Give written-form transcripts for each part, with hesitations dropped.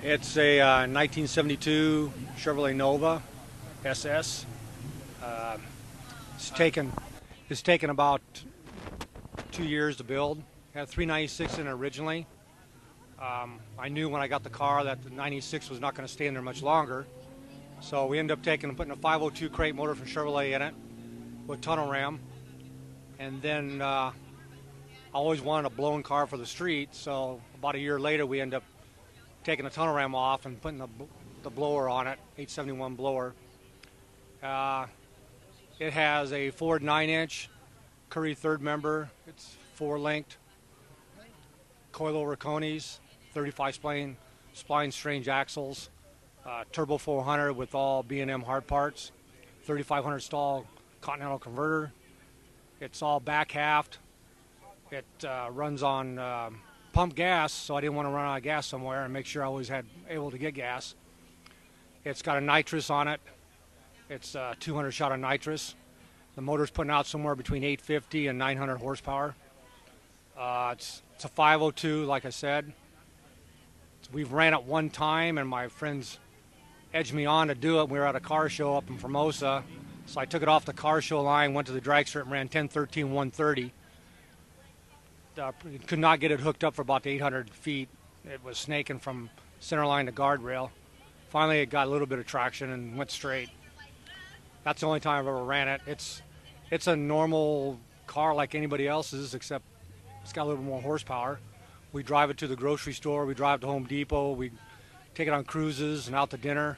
It's a 1972 Chevrolet Nova SS. It's taken about 2 years to build. It had 396 in it originally. I knew when I got the car that the 96 was not going to stay in there much longer. So we ended up putting a 502 crate motor from Chevrolet in it with tunnel ram. And then I always wanted a blown car for the street. So about a year later, we ended up taking the tunnel ram off and putting the blower on it, 871 blower. It has a Ford 9-inch Currie third member. It's 4-linked. Coilover Coneys, 35 spline strange axles. Turbo 400 with all B&M hard parts. 3500 stall Continental converter. It's all back halved. It runs on pump gas, so I didn't want to run out of gas somewhere and make sure I always had able to get gas. It's got a nitrous on it. It's 200 shot of nitrous. The motor's putting out somewhere between 850 and 900 horsepower. It's a 502, like I said. We've ran it one time, and my friends edged me on to do it. We were at a car show up in Formosa, so I took it off the car show line, went to the dragster, and ran 1013 130. Could not get it hooked up for about 800 feet. It was snaking from center line to guardrail. Finally, it got a little bit of traction and went straight. That's the only time I've ever ran it. It's a normal car like anybody else's, except it's got a little more horsepower. We drive it to the grocery store. We drive to Home Depot. We take it on cruises and out to dinner.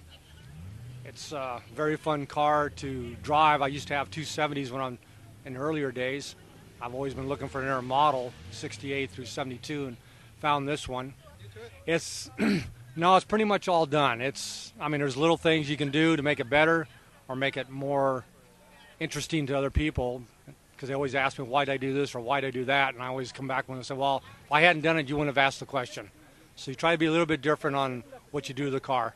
It's a very fun car to drive. I used to have 270s when I'm in the earlier days. I've always been looking for an inner model, 68 through 72, and found this one. It's no, it's pretty much all done. There's little things you can do to make it better or make it more interesting to other people, because they always ask me, why did I do this or why did I do that? And I always come back when I say, well, if I hadn't done it, you wouldn't have asked the question. So you try to be a little bit different on what you do to the car.